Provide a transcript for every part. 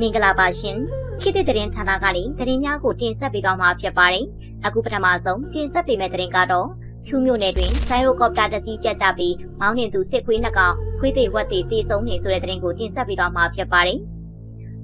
မင်္ဂလာပါရှင်ခေတ်သစ်သတင်းဌာနကနေသတင်းများကိုတင်ဆက်ပေးသွားမှာဖြစ်ပါတယ်အခုပထမဆုံးတင်ဆက်ပေးမယ့်သတင်းကတော့ဖြူမြို့နယ်တွင်ဂျိုင်ရိုကော်ပတာတစ်စီးပြတ်ကျပြီးမောင်းနှင်သူစစ်ခွေးနှစ်ကောင်ခွေးသေးဝက်သေးတေဆုံးနေဆိုတဲ့သတင်းကိုတင်ဆက်ပေးသွားမှာဖြစ်ပါတယ်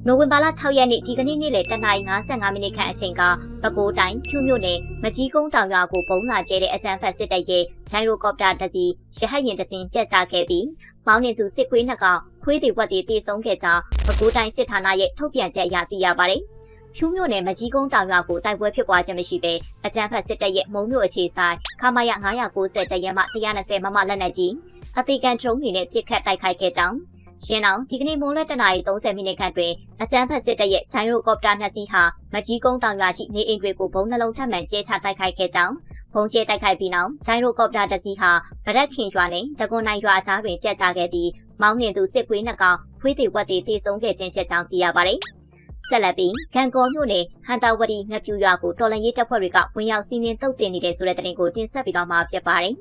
နိုဝင်ဘာလ6ရက်နေ့ဒီကနေ့နေ့လယ်10:55မိနစ်ခန့်အချိန်ကပဲခူးတိုင်းဖြူမြို့နယ်မကြီးကုန်းတောင်ရွာကိုပုံလာကျဲတဲ့အကြမ်းဖက်စစ်တပ်ရဲ့ဂျိုင်ရိုကော်ပတာတစ်စီးရဟတ်ယာဉ်တစ်စင်းပြတ်ကျခဲ့ပြီးမောင်းနှင်သူစစ်ခွေးနှစ်ကောင်ခွေးသေးဝက်သေးတေဆုံးခဲ့ကြောင်းပဲခူးတိုင်းစစ်ဌာနရဲ့ထုတ်ပြန်ချက်အရသိရပါတယ်ဖြူမြို့နယ်မကြီးကုန်းတောင်ရွာကိုတိုက်ပွဲဖြစ်ပွားခြင်းမရှိဘဲအကြမ်းဖက်စစ်တပ်ရဲ့မုံမြို့အခြေဆိုင်ခမာရ990တရဲမှ120မမလက်နက်ကြီးအသေးကန်ဒရုန်းတွေနဲ့ပစ်ခတ်တိုက်ခိုက်ခဲ့ကြောင်းရှင်းအောင်ဒီကနေ့မိုးလယ်10:30မိနစ်ခန့်တွင်အကြမ်းဖက်စစ်တပ်ရဲ့ဂျိုင်ရိုကော်ပတာနှစ်စီးဟာမကြီးကုန်းတောင်ရွာရှိနေအိမ်တွေကိုဘုံနှလုံးထပ်မံကျဲချတိုက်ခိုက်ခဲ့ကြောင်းဘုံကျဲတိုက်ခိုက်ပြီးနောက်ဂျိုင်ရိုကော်ပတာတစ်စီးဟာဗရက်ခင်ရွာနဲ့တကွန်နိုင်ရွာကြားတွင်ပြတ်ကျခဲ့ပြီးမောင်းနှင်သူစစ်ခွေးနှစ်ကောင်ခွေးသေးဝက်သေးတေဆုံးခဲ့ခြင်းဖြစ်ကြောင်းသိရပါတယ်ဆက်လက်ပြီးဂန်ကော်မြို့နယ်ဟန်တာဝတီငပြူရွာကိုတော်လန်ရေးတပ်ဖွဲ့တွေကဝင်ရောက်စီးနင်းတုတ်တင်နေတဲ့ဆိုတဲ့သတင်းကိုတင်ဆက်ပေးသွားမှာဖြစ်ပါတယ်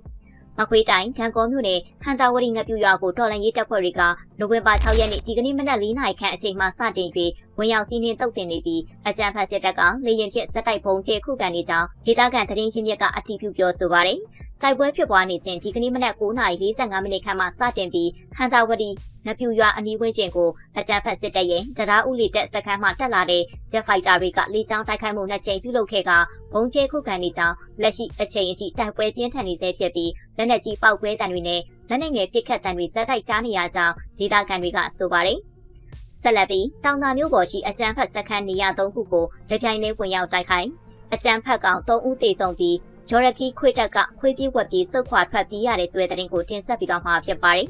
မကွေးတိုင်းဂန်ကော်မြို့နယ်ဟန်တာဝတီငပြူရွာကိုတော်လန်ရေးတပ်ဖွဲ့တွေကနိုဝင်ဘာ6ရက်နေ့ဒီကနေ့မနက်4နာရီခန့်အချိန်မှစတင်၍ဝင်ရောက်စီးနင်းတုတ်တင်နေပြီးအကြမ်းဖက်စစ်တပ်ကလေရင်ဖြင့်ဇက်တိုက်ပုံကျဲခုခံနေကြောင်းဒေသခံသတင်းရင်းမြစ်ကအတည်ပြုပြောဆိုပါတယ်တိုက်ပွဲဖြစ်ပွားနေစဉ်ဒီကနေ့မနက်9:45မိနစ်ခန့်မှစတင်ပြီးဟန်တာဝတီငပြူရွာအနီးဝန်းကျင်ကိုအကြမ်းဖက်စစ်တပ်ရဲ့တရားဥလေတပ်စခန်းမှတက်လာတဲ့ဂျက်ဖိုက်တာတွေကလေကြောင်းတိုက်ခိုက်မှု2ကြိမ်ပြုလုပ်ခဲ့ကဘုံကျဲခုခံနေကြောင်းလက်ရှိအချိန်အထိတိုက်ပွဲပြင်းထန်နေဆဲဖြစ်ပြီးလက်နက်ကြီးပောက်ကွဲတံတွေနဲ့လက်နက်ငယ်ပစ်ခတ်တံတွေဇက်တိုက်ကြားနေရကြောင်းဒေသခံတွေကဆိုပါတယ်ဆက်လက်ပြီးတောင်သာမြို့ပေါ်ရှိအကြမ်းဖက်စခန်းနေရာ3ခုကိုလက်ပြိုင်နဲ့ဝင်ရောက်တိုက်ခိုက်အကြမ်းဖက်ကောင်3ဦးသေဆုံးပြီးဂျော်ရကီခွေတက်ကခွေးပြေးဝက်ပြေးစုတ်ခွာထွက်ပြေးရတယ်ဆိုတဲ့သတင်းကိုတင်ဆက်ပေးသွားမှာဖြစ်ပါတယ်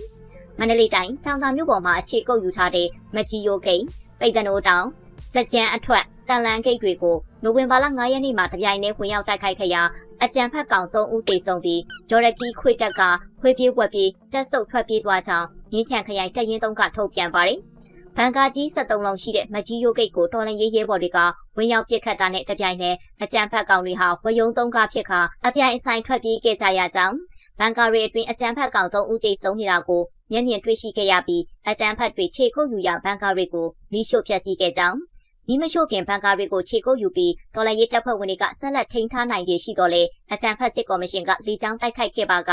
မန္တလေးတိုင်းတောင်သာမြို့ပေါ်မှာအခြေကုပ်ယူထားတဲ့မကြီးရိုးဂိတ်ပိတ်တနိုးတောင်စကြံအထွက်တန်လန်းဂိတ်တွေကိုနိုဝင်ဘာလ9ရက်နေ့မှာတပြိုင်တည်းဝင်ရောက်တိုက်ခိုက်ခဲ့ရာအကြမ်းဖက်ကောင်3ဦးသေဆုံးပြီးဂျော်ရကီခွေတက်ကခွေးပြေးဝက်ပြေးတက်ဆုတ်ထွက်ပြေးသွားကြောင်းမြင်းချံခရိုင်တပ်ရင်း3ကထုတ်ပြန်ပါတယ်ဘန်ကာကြီး73လုံးရှိတဲ့မကြီးရိုးဂိတ်ကိုတော်လန်ရေးရဲဘော်တွေကဝင်ရောက်ပစ်ခတ်တာနဲ့တပြိုင်တည်းအကြမ်းဖက်ကောင်တွေဟာဝယုံ3ကားဖြစ်ခါအပြိုင်အဆိုင်ထွက်ပြေးခဲ့ကြရကြောင်းဘန်ကာရီအတွင်းအကြမ်းဖက်ကောင်3ဦးသေဆုံးနေတာကိုမျက်မြင်တွေ့ရှိခဲ့ရပြီးအကြမ်းဖက်တွေခြေကုပ်ယူရဘန်ကာရီကိုမိရှို့ဖျက်ဆီးခဲ့ကြောင်းမိမရှို့ခင်ဘန်ကာရီကိုခြေကုပ်ယူပြီးတော်လန်ရေးတပ်ဖွဲ့ဝင်တွေကဆက်လက်ထိန်းထားနိုင်ခြေရှိတော်လဲအကြမ်းဖက်စစ်ကော်မရှင်ကလေကြောင်းတိုက်ခိုက်ခဲ့ပါက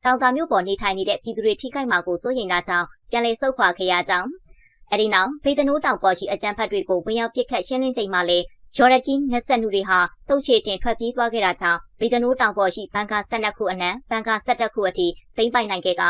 တောင်တာမြို့ပေါ်နေထိုင်နေတဲ့ပြည်သူတွေထိခိုက်မှာကိုစိုးရိမ်တာကြောင့်ပြန်လည်ဆုတ်ခွာခဲ့ရကြောင်းအဲဒီနောက်ဖေးတနိုးတောင်ပေါ်ရှိအကြမ်းဖက်တွေကိုဝင်ရောက်ပစ်ခတ်ရှင်းလင်းချိန်မှာလေဂျော်ရကီငက်ဆက်နူတွေဟာတုတ်ချေတင်ထွက်ပြေးသွားခဲ့တာကြောင့်ဖေးတနိုးတောင်ပေါ်ရှိဘန်ကာ12ခုအနက်ဘန်ကာ17ခုအထိသိမ်းပိုက်နိုင်ခဲ့က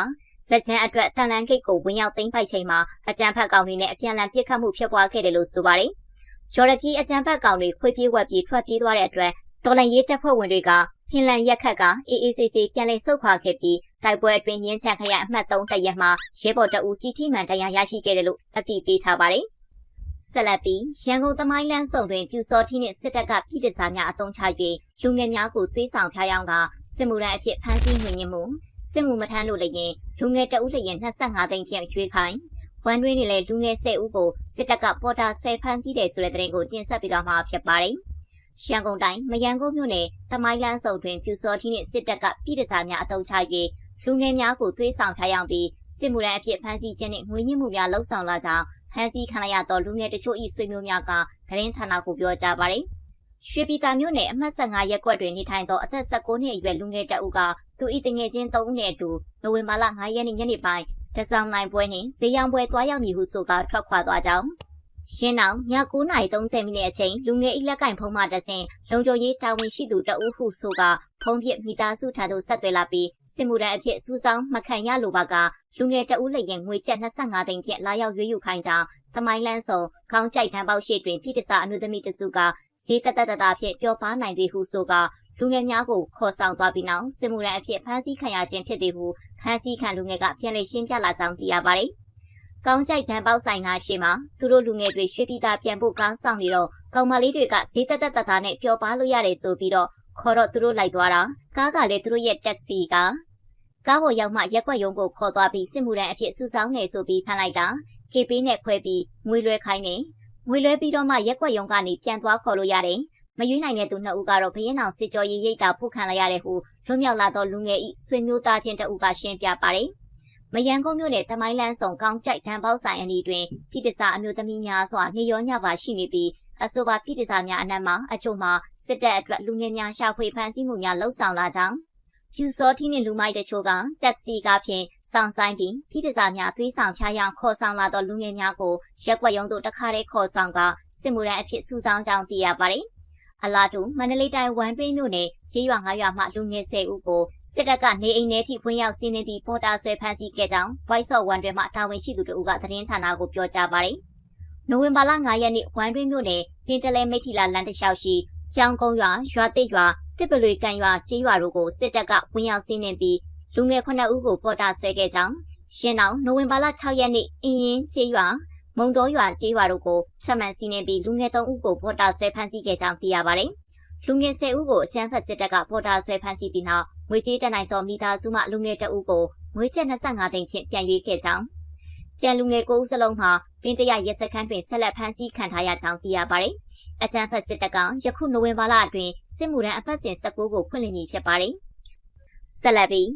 ဇက်ချန်အတွက်တန်လန်းဂိတ်ကိုဝင်ရောက်သိမ်းပိုက်ချိန်မှာအကြမ်းဖက်ကောင်တွေနဲ့အပြန်အလှန်ပစ်ခတ်မှုဖြစ်ပွားခဲ့တယ်လို့ဆိုပါတယ်ဂျော်ရကီအကြမ်းဖက်ကောင်တွေခွေးပြေးဝက်ပြေးထွက်ပြေးသွားတဲ့အတွက်တော်လန်ရေးတပ်ဖွဲ့ဝင်တွေကဖင်လန်ရက်ခက်ကအေးအေးဆေးဆေးပြန်လည်ဆုတ်ခွာခဲ့ပြီးတိုက်ပွဲအတွင်းမြင်းချံခရိုင်အမှတ်3တရက်မှာရဲဘော်တအူကြီးထိမှန်တရားရရှိခဲ့တယ်လို့အသိပေးထားပါတယ်ဆက်လက်ပြီးရန်ကုန်သမိုင်းလမ်းစုံတွင်ပြူစောထီးနှင့်စစ်တပ်ကပြည်တစားများအုံချ၍လူငယ်များကိုသွေးဆောင်ဖျားယောင်းကစစ်မှုထမ်းအဖြစ်ဖမ်းဆီးငွေညှစ်မှုစစ်မှုမထမ်းလို့လည်းရင်လူငယ်တအုပ်လည်းရင်25သိန်းဖြင့်ရွေးခိုင်းဝန်တွင်းနေလေလူငယ်10ဦးကိုစစ်တပ်ကပေါ်တာဆွဲဖမ်းဆီးတယ်ဆိုတဲ့သတင်းကိုတင်ဆက်ပေးသွားမှာဖြစ်ပါတယ်ရန်ကုန်တိုင်းမရန်ကုန်မြို့နယ်သမိုင်းလမ်းစုံတွင်ပြူစောထီးနှင့်စစ်တပ်ကပြည်တစားများအုံချ၍လူငယ်များကိုသွေးဆောင်ဖျားယောင်းပြီးစစ်မှုထမ်းအဖြစ်ဖမ်းဆီးခြင်းနှင့်ငွေညှစ်မှုများလှုံ့ဆော်လာကြောင်းဖမ်းဆီးခံရသောလူငယ်တချို့၏ဆွေမျိုးများကသတင်းဌာနကိုပြောကြားပါတယ်။ရွှေပြည်သာမြို့နယ်အမှတ်15ရပ်ကွက်တွင်နေထိုင်သောအသက်19နှစ်အရွယ်လူငယ်တအုပ်ကသူ၏တငယ်ချင်း3ဦးနှင့်အတူနိုဝင်ဘာလ9ရက်နေ့ညနေပိုင်းတစောင်းနိုင်ပွဲနှင့်ဈေးရောင်းပွဲသွားရောက်မည်ဟုဆိုကာထွက်ခွာသွားကြောင်းရှင်းအောင်ည9:30မိနစ်အချိန်လူငယ်၏လက်ကင်ဖုံးမှတဆင့်လုံခြုံရေးတာဝန်ရှိသူတအုပ်ဟုဆိုကာဖုံးပြမိသားစုထံသို့ဆက်သွယ်လာပြီးစစ်မှုထမ်းအဖြစ်စူးစောင်းမခံရလိုပါကလူငယ်တအုပ်လည်းရင်ငွေကျပ်25သိန်းဖြင့်လာရောက်ရွေးယူခိုင်းကြောင်းသမိုင်းလန်းစုံခေါင်းကြိုက်တန်းပေါက်ရှိတွင်ပြည်တစားအမျိုးသမီးတစုကဈေးတက်ဖြင့်ပျော်ပါနိုင်သည်ဟုဆိုကာလူငယ်များကိုခေါ်ဆောင်သွားပြီးနောက်စစ်မှုထမ်းအဖြစ်ဖမ်းဆီးခံရခြင်းဖြစ်သည်ဟုဖမ်းဆီးခံလူငယ်ကပြန်လည်ရှင်းပြလာကြောင်းသိရပါတယ်ကောင်းကြိုက်တန်းပေါက်ဆိုင်နာရှိမှာသူတို့လူငယ်တွေရွှေပြည်သားပြန်ဖို့ကောင်းဆောင်နေတော့ကောင်မလေးတွေကဈေးတက်နဲ့ပျော်ပါလို့ရတယ်ဆိုပြီးတော့ခေါ်တော့သူတို့လိုက်သွားတာကားကလည်းသူတို့ရဲ့တက်ဆီကကားပေါ်ရောက်မှရက်ွက်ရုံးကိုခေါ်သွားပြီးစစ်မှုထမ်းအဖြစ်စုဆောင်းနေဆိုပြီးဖမ်းလိုက်တာကေပေးနဲ့ခွဲပြီးငွေလွှဲခိုင်းနေငွေလွှဲပြီးတော့မှရက်ွက်ရုံးကနေပြန်သွားခေါ်လို့ရတယ်မရွေးနိုင်တဲ့သူ2ဦးကတော့ဘရင်အောင်စစ်ကြောရေးရိတ်တာဖုတ်ခံလိုက်ရတယ်ဟုလွတ်မြောက်လာသောလူငယ်ဤဆွေမျိုးသားချင်းတအုပ်ကရှင်းပြပါတယ် မယန်းကုန်းမြို့နယ်တမိုင်းလန်းဆောင်ကောင်းကြိုက်တန်းပေါက်ဆိုင်အနီးတွင်ပြည်တစားအမျိုးသမီးများစွာနေရောညပါရှိနေပြီးအဆိုပါပြည်တစားများအနက်မှာအချို့မှာစစ်တပ်အတွက်လူငယ်များရှာဖွေဖမ်းဆီးမှုများလှုပ်ဆောင်လာကြောင်းဖြူစောထီးနှင့်လူမိုက်တချို့ကတက်ဆီကားဖြင့်စောင့်ဆိုင်ပြီးပြည်တစားများသွေးဆောင်ဖျားယောင်ခေါ်ဆောင်လာသောလူငယ်များကိုရက်ွက်ရုံတို့တခါတည်းခေါ်ဆောင်ကစစ်မှုထမ်းအဖြစ်စုဆောင်းကြောင်းသိရပါတယ်အလားတူမန္တလေးတိုင်းဝမ်တွင်းမြို့နယ်ကျေးရွာ9ရွာမှလူငယ်10ဦးကိုစစ်တပ်ကနေအိမ်ထဲထိဝင်ရောက်စီးနင်းပြီးပေါ်တာဆွဲဖမ်းဆီးခဲ့ကြောင်း Voice of One တွင်မှတာဝန်ရှိသူတို့ကသတင်းဌာနကိုပြောကြားပါတယ်။နိုဝင်ဘာလ9ရက်နေ့ဝမ်တွင်းမြို့နယ်ပင်တလဲမိထီလာလမ်းတစ်လျှောက်ရှိကျောင်းကုန်းရွာရွာတိတ်ရွာတစ်ပလွေကန်ရွာကျေးရွာတို့ကိုစစ်တပ်ကဝင်ရောက်စီးနင်းပြီးလူငယ်9ဦးကိုပေါ်တာဆွဲခဲ့ကြောင်းရှင်းအောင်နိုဝင်ဘာလ6ရက်နေ့အင်းရင်ကျေးရွာမုံတော်ရွာကျေးရွာတို့ကိုချက်မှန်စီးနင်းပြီးလူငယ်3ဦးကိုပေါ်တာဆွဲဖမ်းဆီးခဲ့ကြောင်းသိရပါတယ်။လူငယ်10ဦးကိုအကြမ်းဖက်စစ်တပ်ကပေါ်တာဆွဲဖမ်းဆီးပြီးနောက်ငွေကြေးတက်နိုင်သောမိသားစုမှလူငယ်2ဦးကိုငွေကျပ်25သိန်းဖြင့်ပြန်ရွေးခဲ့ကြောင်းကျန်လူငယ်9ဦးစလုံးမှာပင်တရရက်စခန်းတွင်ဆက်လက်ဖမ်းဆီးခံထားရကြောင်းသိရပါတယ်။အကြမ်းဖက်စစ်တပ်ကယခုနိုဝင်ဘာလအတွင်းစစ်မှုထမ်းအပတ်စဉ်19ကိုဖွင့်လှစ်မည်ဖြစ်ပါတယ်။ဆက်လက်ပြီး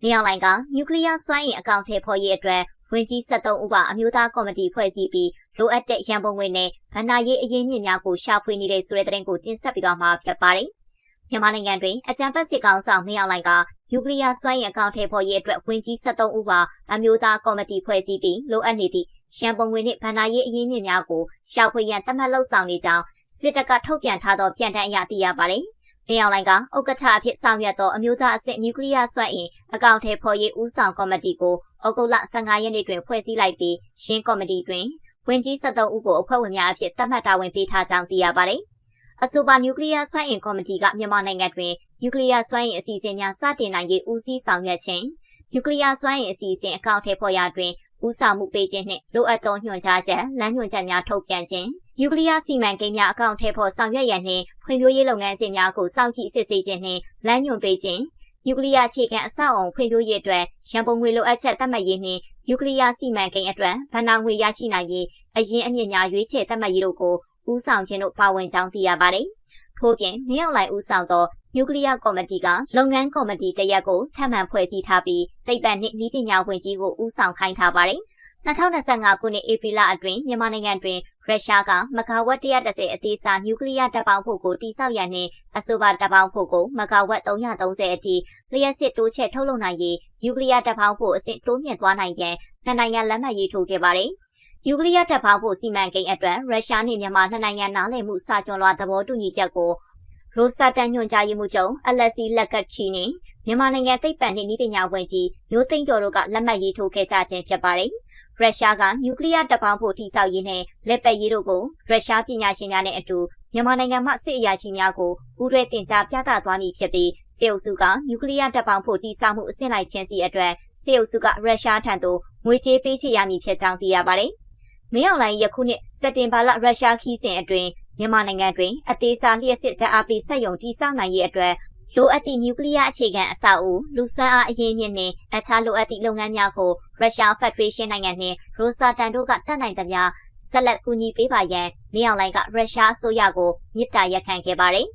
နေအောင်လိုင်ကနျူကလ িয়ার စွမ်းအင်အကောင့်ထဲပေါ်ရေးအတွက်ဝင်ကြီး73ဦးပါအမျိုးသားကော်မတီဖွဲ့စည်းပြီးလိုအပ်တဲ့ရန်ပုံငွေနဲ့ဗဏ္ဍာရေးအရင်းမြစ်များကိုရှာဖွေနေတဲ့ဆိုတဲ့သတင်းကိုတင်ဆက်ပေးသွားမှာဖြစ်ပါတယ်။မြန်မာနိုင်ငံတွင်အကြမ်းဖက်စစ်ကောင်ဆောင်မင်းအောင်လှိုင်ကနျူကလ িয়ার စွမ်းအင်အကောင့်ထဲပေါ်ရေးအတွက်ဝင်ကြီး73ဦးပါအမျိုးသားကော်မတီဖွဲ့စည်းပြီးလိုအပ်နေသည့်ရန်ပုံငွေနဲ့ဗဏ္ဍာရေးအရင်းမြစ်များကိုရှာဖွေရန်သတ်မှတ်လှုပ်ဆောင်နေကြောင်းစစ်တပ်ကထုတ်ပြန်ထားသောပြန်တမ်းအရသိရပါတယ်။မင်းအောင်လှိုင်ကဥက္ကဋ္ဌအဖြစ်ဆောင်ရွက်သောအမျိုးသားအဆင့်နျူကလ িয়ার စွမ်းအင်အကောင့်ထဲပေါ်ရေးဦးဆောင်ကော်မတီကိုဩဂုတ်လ15ရက်နေ့တွင်ဖွဲ့စည်းလိုက်ပြီးရှင်းကော်မတီတွင်ဝင်ကြီး73ဦးကိုအဖွဲ့ဝင်များအဖြစ်သတ်မှတ်တာဝန်ပေးထားကြောင်းသိရပါတယ်။အဆိုပါနျူကလ িয়ার စွမ်းအင်ကော်မတီကမြန်မာနိုင်ငံတွင်နျူကလ িয়ার စွမ်းအင်အစီအစဉ်များစတင်နိုင်ရေးဦးစီးဆောင်ရွက်ခြင်းနျူကလ িয়ার စွမ်းအင်အစီအစဉ်အကောင့်ထဲပေါ်ရာတွင်ဦးဆောင်မှုပေးခြင်းနှင့်လိုအပ်သောညွှန်ကြားချက်လမ်းညွှန်ချက်များထုတ်ပြန်ခြင်းနျူကလ িয়ার စီမံကိန်းများအကောင့်ထဲပေါ်ဆောင်ရွက်ရန်နှင့်ဖွံ့ဖြိုးရေးလုပ်ငန်းစဉ်များကိုစောင့်ကြည့်စစ်ဆေးခြင်းနှင့်လမ်းညွှန်ပေးခြင်းနျူကလ িয়ার အခြေခံအဆောက်အအုံဖွံ့ဖြိုးရေးအတွက်ရန်ပုံငွေလိုအပ်ချက်သတ်မှတ်ရေးနှင့်နျူကလ িয়ার စီမံကိန်းအတွက်ဗဏ္ဍာငွေရရှိနိုင်ရေးအရင်းအမြစ်များရွေးချယ်သတ်မှတ်ရေးတို့ကိုဦးဆောင်ခြင်းတို့ပါဝင်ကြောင်းသိရပါတယ်။ထို့ပြင်မင်းအောင်လှိုင်ဦးဆောင်သောနျူကလ িয়ার ကော်မတီကလုပ်ငန်းကော်မတီတရက်ကိုထပ်မံဖွဲ့စည်းထားပြီးသိပ္ပံနှင့်နည်းပညာဝန်ကြီးကိုဦးဆောင်ခိုင်းထားပါတယ်။2025ခုနှစ်ဧပြီလအတွင်းမြန်မာနိုင်ငံတွင်ရုရှားကမဂါဝတ်130အသေးစားနျူကလ িয়ার တပ်ပေါင်းဖို့ကိုတိစောက်ရန်နှင့်အဆိုပါတပ်ပေါင်းဖို့ကိုမဂါဝတ်330အထိလျှက်စစ်တိုးချဲ့ထုတ်လုပ်နိုင်ရေးနျူကလ িয়ার တပ်ပေါင်းဖို့အဆင့်တိုးမြင့်သွားနိုင်ရန်နှစ်နိုင်ငံလက်မှတ်ရေးထိုးခဲ့ပါတယ်။နျူကလ িয়ার တပ်ပေါင်းဖို့စီမံကိန်းအတွက်ရုရှားနှင့်မြန်မာနှစ်နိုင်ငံနားလည်မှုစာချုပ်လွှာသဘောတူညီချက်ကိုရိုစာတန်ညွှန်ကြားရေးမှူးချုပ်အလက်စီလက်ကတ်ချီနှင့်မြန်မာနိုင်ငံသိပ္ပံနှင့်နည်းပညာဝန်ကြီးမျိုးသိန်းကျော်တို့ကလက်မှတ်ရေးထိုးခဲ့ကြခြင်းဖြစ်ပါတယ်။ရုရှားကနျူကလ িয়ার တပ်ပေါင်းဖို့ထိစောက်ရေးနဲ့လက်ပတ်ရေးတို့ကိုရုရှားပညာရှင်များနဲ့အတူမြန်မာနိုင်ငံမှစစ်အရာရှိများကိုပူးတွဲတင်ကြားပြသသွားမည်ဖြစ်ပြီးစစ်အုပ်စုကနျူကလ িয়ার တပ်ပေါင်းဖို့တိစောက်မှုအဆင့်လိုက်ခြင်းစီအတွက်စစ်အုပ်စုကရုရှားထံသို့ငွေကြေးပေးချေရမည်ဖြစ်ကြောင်းသိရပါတယ်။မင်းအောင်လှိုင်ယခုနှစ်စက်တင်ဘာလရုရှားခီးစဉ်အတွင်းမြန်မာနိုင်ငံတွင်အသေးစားလျှက်စစ်ဓာတ်အားပေးစက်ရုံတိစောက်နိုင်ရေးအတွက်လိုအပ်သည့်နျူကလ িয়ার အခြေခံအဆောက်အဦလူစွမ်းအားအရင်းမြစ်နှင့်အခြားလိုအပ်သည့်လုပ်ငန်းများကိုရုရှားဖက်ဒရေးရှင်းနိုင်ငံနှင့်ရိုစာတန်တို့ကတတ်နိုင်သမျှဆက်လက်ကူညီပေးပါရန်မင်းအောင်လှိုင်ကရုရှားအစိုးရကိုမြစ်တာရက်ခံခဲ့ပါတယ်